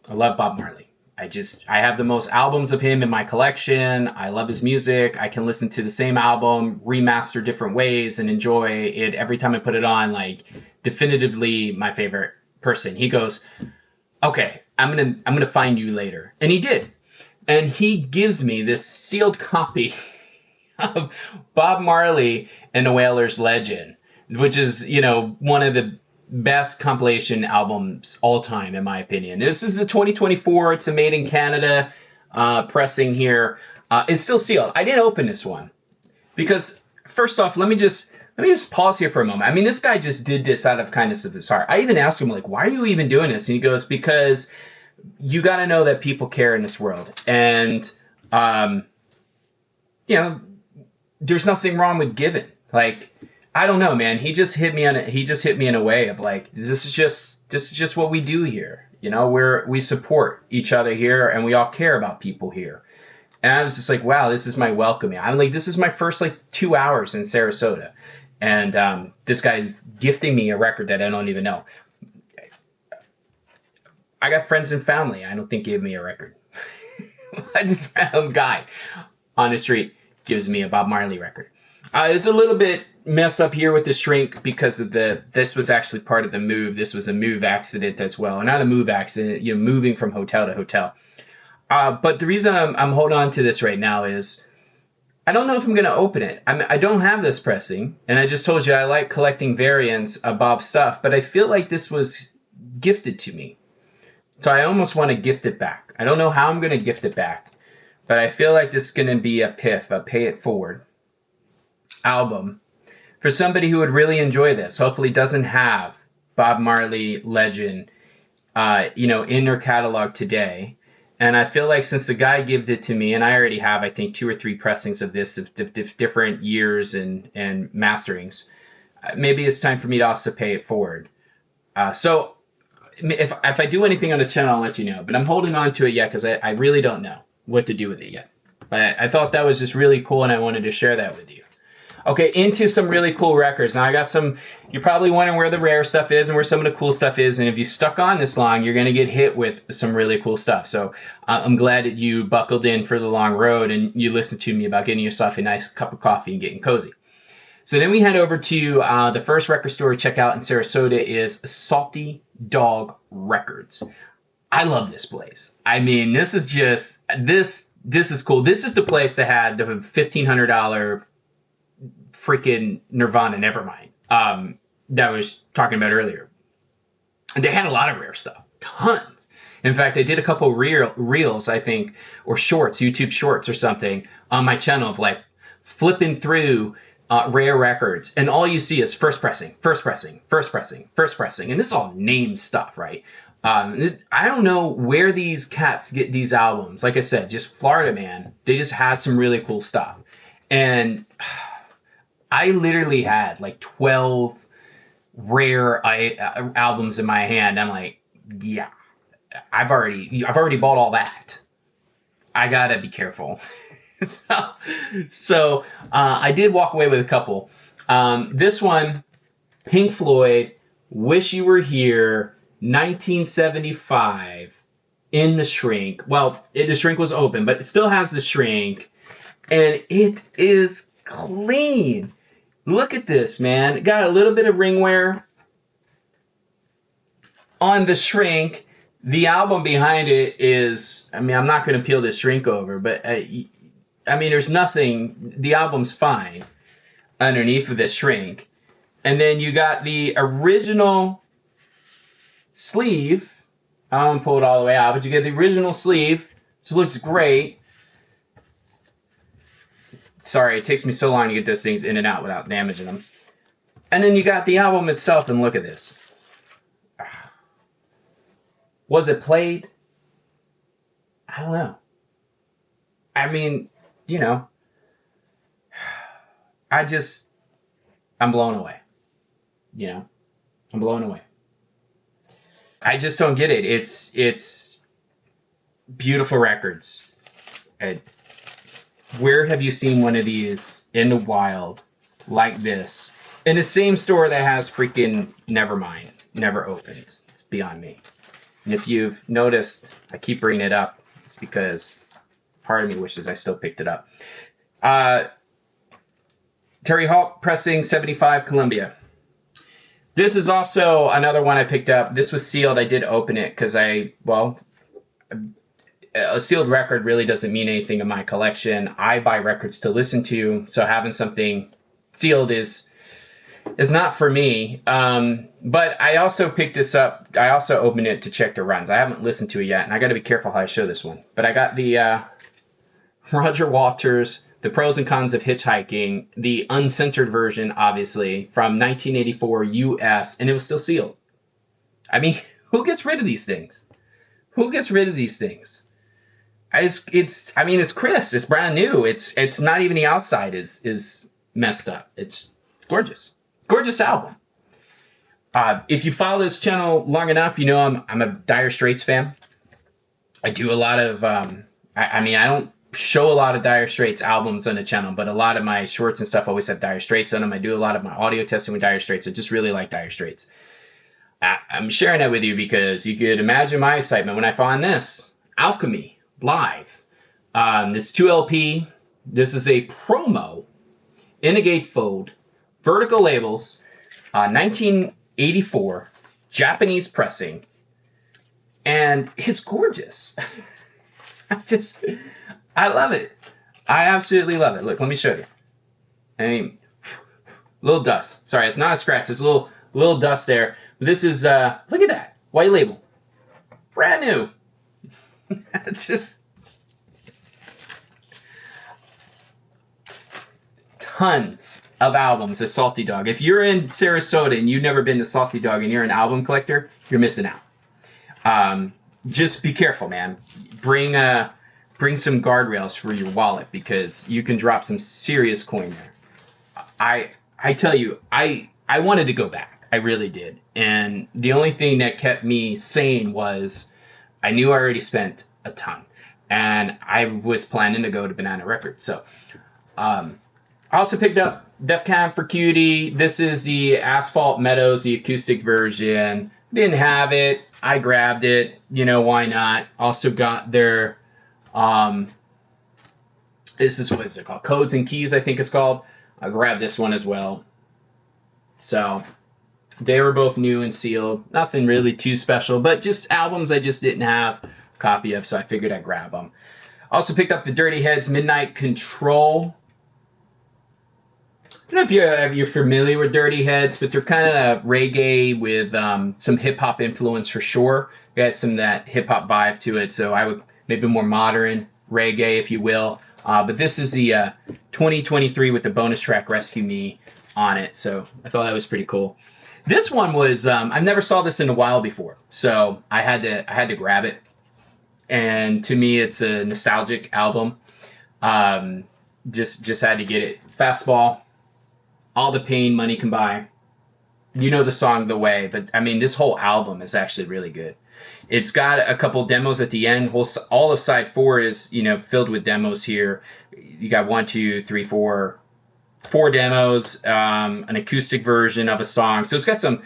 [SPEAKER 1] I love Bob Marley. I have the most albums of him in my collection. I love his music. I can listen to the same album, remaster different ways, and enjoy it every time I put it on. Like, definitively my favorite person. He goes, okay, I'm gonna find you later. And he did. And he gives me this sealed copy of Bob Marley and the Wailers' Legend, which is, one of the best compilation albums all time, in my opinion. This is the 2024. It's a made in Canada pressing here. It's still sealed. I didn't open this one because, first off, let me just pause here for a moment. I mean, this guy just did this out of kindness of his heart. I even asked him, like, why are you even doing this? And he goes, because you got to know that people care in this world. And, there's nothing wrong with giving. Like, I don't know, man. He just hit me in a way of like, this is just what we do here. We support each other here, and we all care about people here. And I was just like, wow, this is my welcoming. I'm like, this is my first 2 hours in Sarasota. And this guy's gifting me a record that I don't even know. I got friends and family I don't think gave me a record. This random guy on the street gives me a Bob Marley record. It's a little bit messed up here with the shrink because of this was actually part of the move. This was a move accident as well. Not a move accident, moving from hotel to hotel. But the reason I'm holding on to this right now is I don't know if I'm going to open it. I don't have this pressing, and I just told you I like collecting variants of Bob's stuff, but I feel like this was gifted to me. So I almost want to gift it back. I don't know how I'm going to gift it back, but I feel like this is going to be a pay it forward album for somebody who would really enjoy this. Hopefully doesn't have Bob Marley Legend, in their catalog today. And I feel like since the guy gave it to me, and I already have, I think, 2 or 3 pressings of this of different years and masterings, maybe it's time for me to also pay it forward. So if I do anything on the channel, I'll let you know. But I'm holding on to it yet because I really don't know what to do with it yet. But I thought that was just really cool, and I wanted to share that with you. Okay, into some really cool records. Now I got some, you're probably wondering where the rare stuff is and where some of the cool stuff is. And if you stuck on this long, you're going to get hit with some really cool stuff. So I'm glad that you buckled in for the long road and you listened to me about getting yourself a nice cup of coffee and getting cozy. So then we head over to the first record store to check out in Sarasota is Salty Dog Records. I love this place. I mean, this is just, this is cool. This is the place that had the $1,500 freaking Nirvana Nevermind. that I was talking about earlier. And they had a lot of rare stuff, tons. In fact, I did a couple reels, I think, or shorts, YouTube shorts or something on my channel of like flipping through rare records. And all you see is first pressing, first pressing, first pressing, first pressing. And this is all name stuff, right? I don't know where these cats get these albums. Like I said, just Florida man. They just had some really cool stuff. And I literally had like 12 rare albums in my hand. I'm like, yeah, I've already bought all that. I gotta be careful. so I did walk away with a couple. This one, Pink Floyd, Wish You Were Here, 1975, in the shrink. Well, the shrink was open, but it still has the shrink, and it is clean. Look at this, man. It got a little bit of ring wear on the shrink. The album behind it is, I mean, I'm not going to peel this shrink over, but I mean, there's nothing. The album's fine underneath of this shrink. And then you got the original sleeve. I don't pull it all the way out, but you get the original sleeve, which looks great. Sorry, it takes me so long to get those things in and out without damaging them. And then you got the album itself, and look at this. Was it played? I don't know. I mean, you know, I'm blown away. You know, I'm blown away. I just don't get it. It's beautiful records. And where have you seen one of these in the wild like this? In the same store that has freaking Nevermind, never opened. It's beyond me. And if you've noticed, I keep bringing it up. It's because part of me wishes I still picked it up. Terry Hawk Pressing 75 Columbia. This is also another one I picked up. This was sealed. I did open it because a sealed record really doesn't mean anything in my collection. I buy records to listen to, so having something sealed is not for me. But I also picked this up. I also opened it to check the runs. I haven't listened to it yet, and I got to be careful how I show this one. But I got the Roger Waters, The Pros and Cons of Hitchhiking, the uncensored version, obviously, from 1984 US, and it was still sealed. I mean, who gets rid of these things? Who gets rid of these things? It's crisp. It's brand new. It's not even the outside is messed up. It's gorgeous. Gorgeous album. If you follow this channel long enough, you know I'm a Dire Straits fan. I do a lot of, I don't show a lot of Dire Straits albums on the channel, but a lot of my shorts and stuff always have Dire Straits on them. I do a lot of my audio testing with Dire Straits. I just really like Dire Straits. I'm sharing that with you because you could imagine my excitement when I found this. Alchemy, live. This 2LP. This is a promo in a gatefold, vertical labels, 1984, Japanese pressing, and it's gorgeous. I love it. I absolutely love it. Look, let me show you. I mean, little dust. Sorry, it's not a scratch. There's a little dust there. But this is, look at that. White label. Brand new. It's just tons of albums at Salty Dog. If you're in Sarasota and you've never been to Salty Dog and you're an album collector, you're missing out. Just be careful, man. Bring some guardrails for your wallet because you can drop some serious coin there. I tell you, I wanted to go back. I really did. And the only thing that kept me sane was I knew I already spent a ton. And I was planning to go to Banana Records. So I also picked up Def Cam for Cutie. This is the Asphalt Meadows, the acoustic version. Didn't have it. I grabbed it. You know, why not? Also got their... this is, what is it called? Codes and Keys, I think it's called. I grabbed this one as well. So they were both new and sealed. Nothing really too special, but just albums I just didn't have a copy of, so I figured I'd grab them. Also picked up the Dirty Heads Midnight Control. I don't know if you're familiar with Dirty Heads, but they're kind of reggae with some hip hop influence for sure. They got some of that hip hop vibe to it, so I would maybe more modern reggae, if you will. But this is the 2023 with the bonus track "Rescue Me" on it, so I thought that was pretty cool. This one was I've never saw this in a while before, so I had to grab it, and to me it's a nostalgic album. Just had to get it. Fastball. All the Pain Money Can Buy. You know the song The Way, but I mean, this whole album is actually really good. It's got a couple demos at the end. All of side 4 is, filled with demos here. You got 1, 2, 3, 4 demos, an acoustic version of a song. So it's got some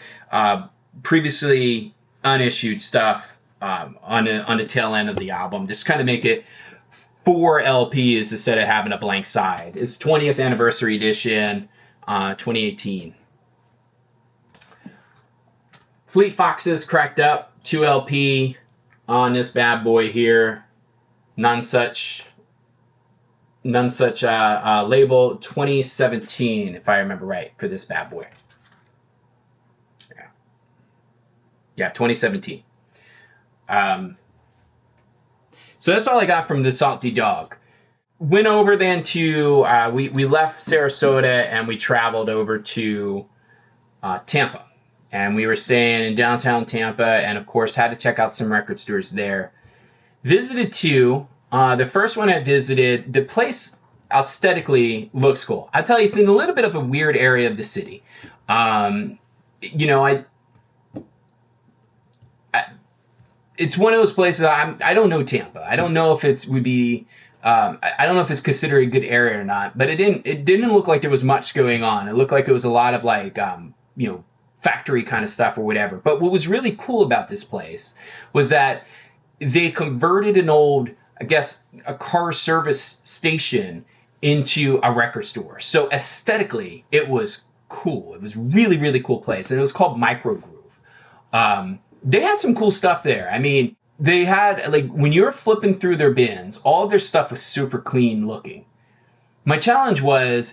[SPEAKER 1] previously unissued stuff on the tail end of the album. Just kind of make it 4 LPs instead of having a blank side. It's 20th anniversary edition. 2018. Fleet Foxes Cracked Up, 2 LP on this bad boy here. None such label, 2017, if I remember right, for this bad boy. Yeah, 2017. So that's all I got from the Salty Dog. Went over then to, we left Sarasota and we traveled over to Tampa. And we were staying in downtown Tampa and, of course, had to check out some record stores there. Visited 2. The first one I visited, the place aesthetically looks cool. I tell you, it's in a little bit of a weird area of the city. It's one of those places, I don't know Tampa. I don't know if I don't know if it's considered a good area or not, but it didn't look like there was much going on. It looked like it was a lot of like, factory kind of stuff or whatever. But what was really cool about this place was that they converted an old, I guess, a car service station into a record store. So aesthetically, it was cool. It was really, really cool place. And it was called Microgroove. They had some cool stuff there. I mean, they had, like, when you were flipping through their bins, all of their stuff was super clean looking. My challenge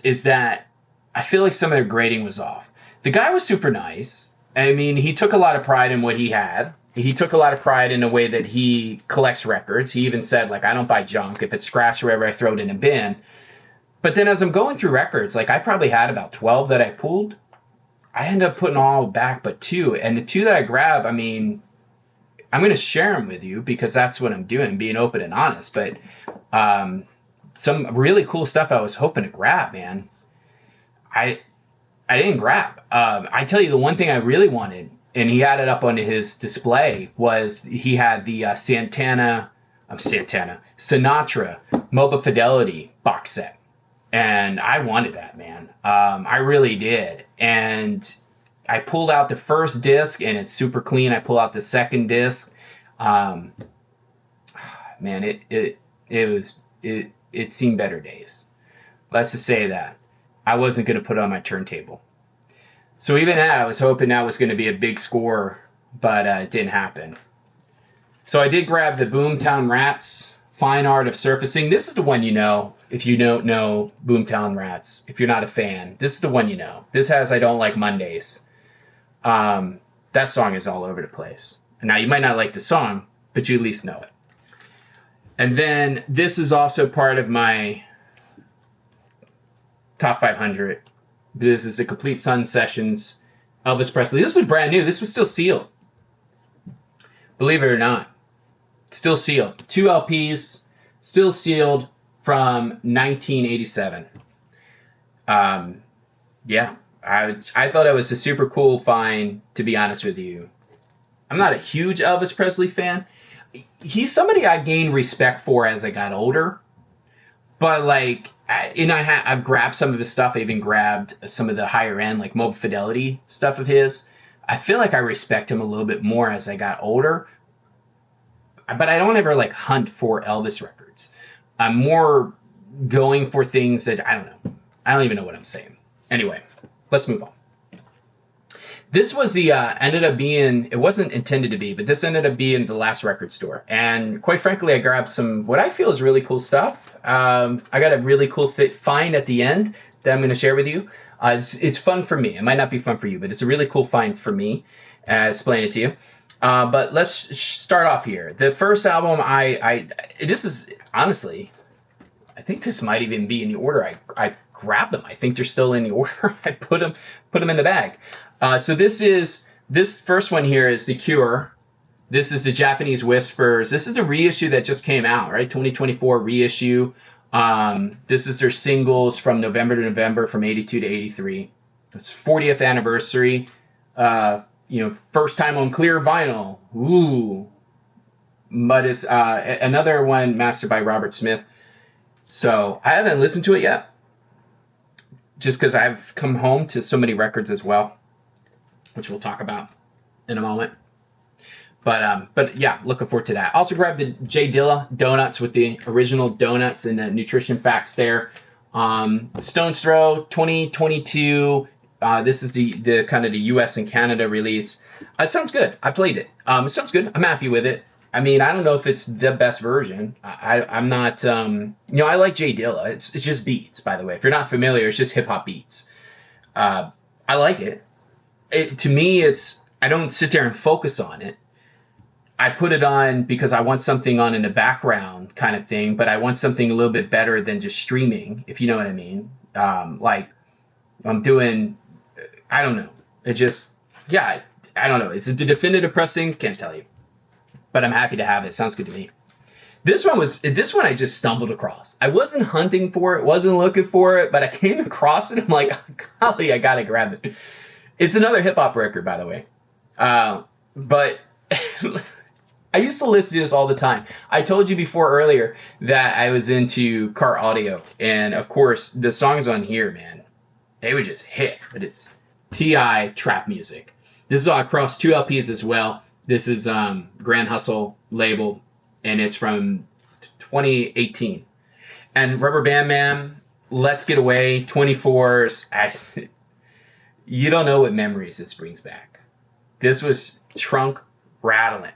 [SPEAKER 1] is that I feel like some of their grading was off. The guy was super nice. I mean, he took a lot of pride in what he had. He took a lot of pride in the way that he collects records. He even said, like, I don't buy junk. If it's scratched or whatever, I throw it in a bin. But then as I'm going through records, like, I probably had about 12 that I pulled. I ended up putting all back but 2. And the 2 that I grabbed, I mean, I'm going to share them with you because that's what I'm doing, being open and honest. But some really cool stuff I was hoping to grab, man. I didn't grab. I tell you, the one thing I really wanted, and he had it up on his display, was he had the Sinatra Moba Fidelity box set. And I wanted that, man. I really did. And I pulled out the first disc, and it's super clean. I pull out the second disc. Man, it seemed better days. Let's just say that. I wasn't going to put it on my turntable. So even that, I was hoping that was going to be a big score, but it didn't happen. So I did grab the Boomtown Rats, Fine Art of Surfacing. This is the one you know, if you don't know Boomtown Rats. If you're not a fan, this is the one you know. This has I Don't Like Mondays. That song is all over the place. Now, you might not like the song, but you at least know it. And then this is also part of my Top 500. This is the Complete Sun Sessions, Elvis Presley. This was brand new. This was still sealed. Believe it or not. Still sealed. 2 LPs, still sealed from 1987. Yeah. I thought it was a super cool find, to be honest with you. I'm not a huge Elvis Presley fan. He's somebody I gained respect for as I got older. But, like, I've grabbed some of his stuff. I even grabbed some of the higher end, like Moba Fidelity stuff of his. I feel like I respect him a little bit more as I got older. But I don't ever, like, hunt for Elvis records. I'm more going for things that, I don't know. I don't even know what I'm saying. Anyway, let's move on. This was ended up being, it wasn't intended to be, but this ended up being the last record store. And quite frankly, I grabbed some, what I feel is really cool stuff. I got a really cool find at the end that I'm going to share with you. It's fun for me. It might not be fun for you, but it's a really cool find for me. Explain it to you. But let's start off here. The first album, this is honestly, I think this might even be in the order I grabbed them. I think they're still in the order I put them in the bag. So this first one here is The Cure. This is the Japanese Whispers. This is the reissue that just came out, right? 2024 reissue. This is their singles from November to November from 82 to 83. It's 40th anniversary. First time on clear vinyl. Ooh. But it's another one mastered by Robert Smith. So I haven't listened to it yet. Just because I've come home to so many records as well, which we'll talk about in a moment. But yeah, looking forward to that. Also grabbed the J Dilla donuts with the original donuts and the nutrition facts there. Stone's Throw 2022. This is the kind of the US and Canada release. It sounds good. I played it. It sounds good. I'm happy with it. I mean, I don't know if it's the best version. I'm not, I like J Dilla. It's just beats, by the way. If you're not familiar, it's just hip hop beats. I like it. To me, I don't sit there and focus on it. I put it on because I want something on in the background kind of thing, but I want something a little bit better than just streaming, if you know what I mean. Like I'm doing, I don't know. It just, yeah, I don't know. Is it the definitive pressing? Can't tell you, but I'm happy to have it. Sounds good to me. This one I just stumbled across. I wasn't hunting for it, wasn't looking for it, but I came across it. I'm like, golly, I gotta grab it. It's another hip hop record, by the way. But I used to listen to this all the time. I told you before earlier that I was into car audio. And of course, the songs on here, man, they would just hit. But it's T.I. trap music. This is across 2 LPs as well. This is Grand Hustle label, and it's from 2018. And Rubber Band Man, Let's Get Away, 24s. You don't know what memories this brings back. This was trunk rattling.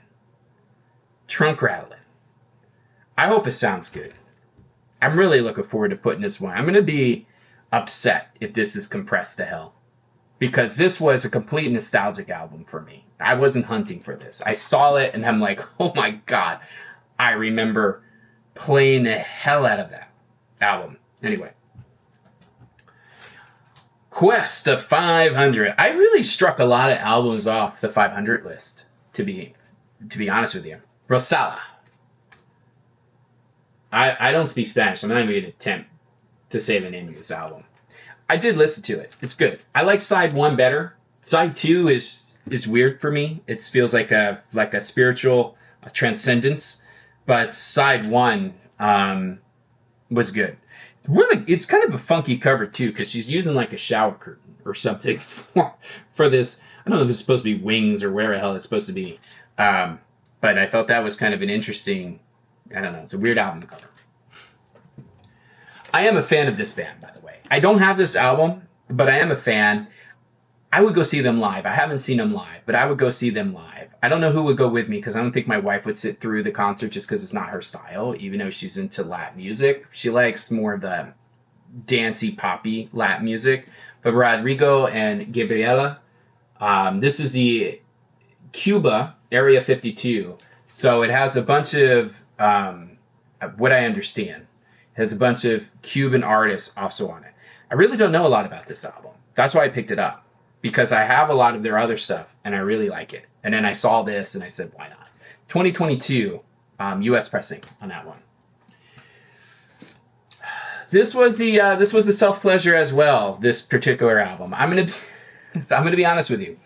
[SPEAKER 1] I hope it sounds good. I'm really looking forward to putting this one. I'm going to be upset if this is compressed to hell, because this was a complete nostalgic album for me. I wasn't hunting for this. I saw it and I'm like, oh my God, I remember playing the hell out of that album. Anyway. Quest of 500. I really struck a lot of albums off the 500 list, to be honest with you. Rosala. I don't speak Spanish. I'm not even going to attempt to say the name of this album. I did listen to it. It's good. I like side 1 better. Side 2 is weird for me. It feels like a spiritual transcendence. But side 1 was good. Really, it's kind of a funky cover too, because she's using like a shower curtain or something for this. I don't know if it's supposed to be wings or where the hell it's supposed to be. But I thought that was kind of an interesting, I don't know, it's a weird album cover. I am a fan of this band, by the way. I don't have this album, but I am a fan. I would go see them live. I haven't seen them live, but I would go see them live. I don't know who would go with me, because I don't think my wife would sit through the concert just because it's not her style, even though she's into Latin music. She likes more of the dancey, poppy Latin music. But Rodrigo and Gabriela, this is the Cuba Area 52. So it has a bunch of, what I understand, it has a bunch of Cuban artists also on it. I really don't know a lot about this album. That's why I picked it up, because I have a lot of their other stuff and I really like it. And then I saw this and I said, why not? 2022 US pressing on that one. This was the Self Pleasure as well, this particular album. I'm gonna be honest with you.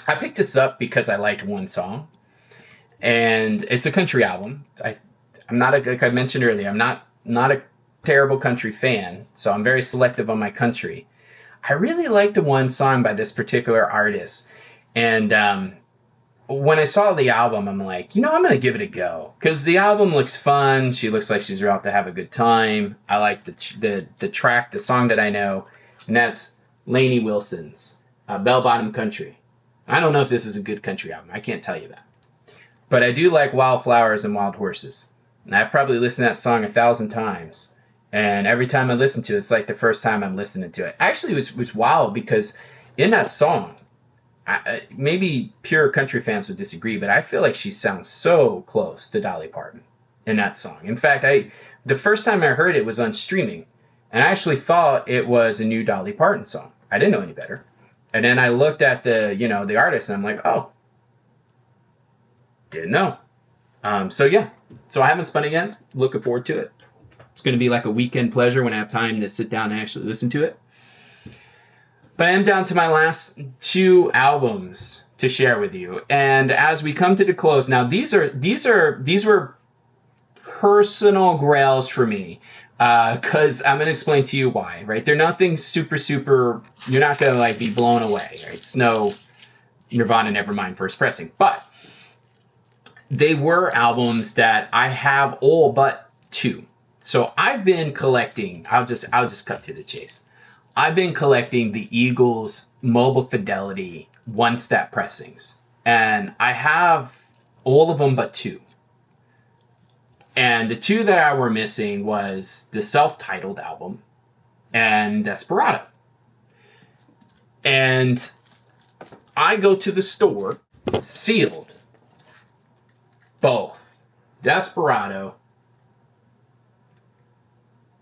[SPEAKER 1] I picked this up because I liked one song, and it's a country album. I'm not like I mentioned earlier, I'm not a terrible country fan, so I'm very selective on my country. I really like the one song by this particular artist, and when I saw the album, I'm like, I'm gonna give it a go, because the album looks fun. She looks like she's out to have a good time. I like the track, the song that I know, and that's Lainey Wilson's Bell Bottom Country. I don't know if this is a good country album. I can't tell you that. But I do like Wildflowers and Wild Horses. And I've probably listened to that song 1,000 times. And every time I listen to it, it's like the first time I'm listening to it. Actually, it was wild because in that song, maybe pure country fans would disagree, but I feel like she sounds so close to Dolly Parton in that song. In fact, the first time I heard it was on streaming, and I actually thought it was a new Dolly Parton song. I didn't know any better. And then I looked at the artist, and I'm like, oh, didn't know. So yeah, so I haven't spun it yet. Looking forward to it. It's going to be like a weekend pleasure when I have time to sit down and actually listen to it. But I am down to my last 2 albums to share with you. And as we come to the close, now these were personal grails for me. Cause I'm going to explain to you why, right? They're nothing super, you're not going to like be blown away, right? It's no Nirvana Nevermind first pressing, but they were albums that I have all but 2. So I've been collecting, I'll just cut to the chase. I've been collecting the Eagles Mobile Fidelity one-step pressings. And I have all of them but 2. And the 2 that I were missing was the self-titled album and Desperado. And I go to the store, sealed, both Desperado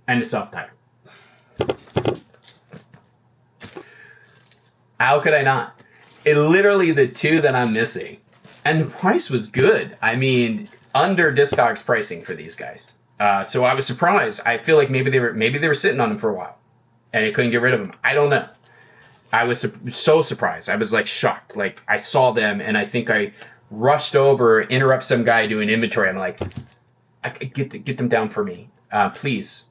[SPEAKER 1] and the self-titled. How could I not? It literally the 2 that I'm missing. And the price was good. I mean, under Discogs pricing for these guys. So I was surprised. I feel like maybe they were sitting on them for a while and they couldn't get rid of them. I don't know. I was so surprised. I was like shocked. Like I saw them and I think I rushed over, interrupt some guy doing inventory. I'm like, get them down for me, please.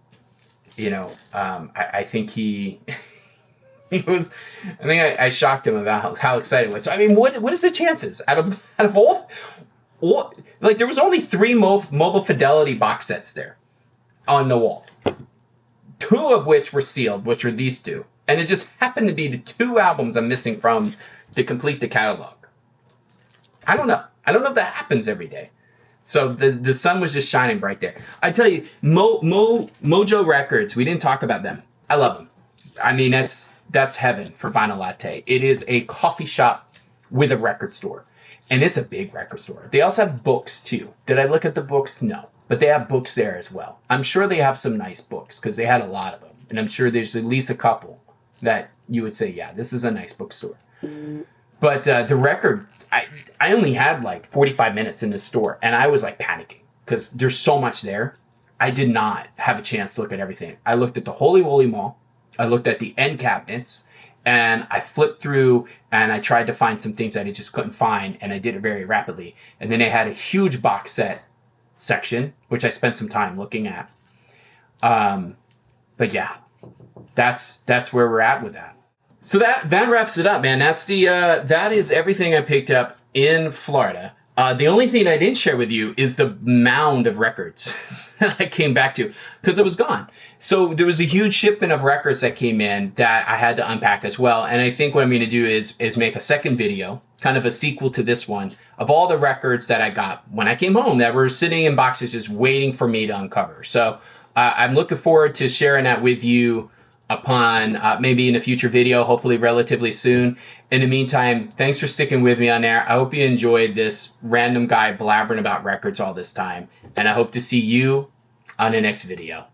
[SPEAKER 1] I think he I shocked him about how excited he was. So, I mean, what is the chances out of all, like there was only 3 Mobile Fidelity box sets there on the wall, 2 of which were sealed, which are these 2. And it just happened to be the 2 albums I'm missing from to complete the catalog. I don't know if that happens every day. So the sun was just shining bright there. I tell you, Mojo Records, we didn't talk about them. I love them. I mean, that's heaven for Vinyl Latte. It is a coffee shop with a record store. And it's a big record store. They also have books too. Did I look at the books? No. But they have books there as well. I'm sure they have some nice books because they had a lot of them. And I'm sure there's at least a couple that you would say, yeah, this is a nice bookstore. But the record, I only had like 45 minutes in the store and I was like panicking because there's so much there. I did not have a chance to look at everything. I looked at the Holy Woolly Mall. I looked at the end cabinets and I flipped through and I tried to find some things that I just couldn't find and I did it very rapidly. And then they had a huge box set section, which I spent some time looking at. But yeah, that's where we're at with that. So that wraps it up, man. That is everything I picked up in Florida. The only thing I didn't share with you is the mound of records that I came back to because it was gone. So there was a huge shipment of records that came in that I had to unpack as well. And I think what I'm going to do is make a second video, kind of a sequel to this one, of all the records that I got when I came home that were sitting in boxes just waiting for me to uncover. So I'm looking forward to sharing that with you upon maybe in a future video, hopefully relatively soon. In the meantime, thanks for sticking with me on there. I hope you enjoyed this random guy blabbering about records all this time. And I hope to see you on the next video.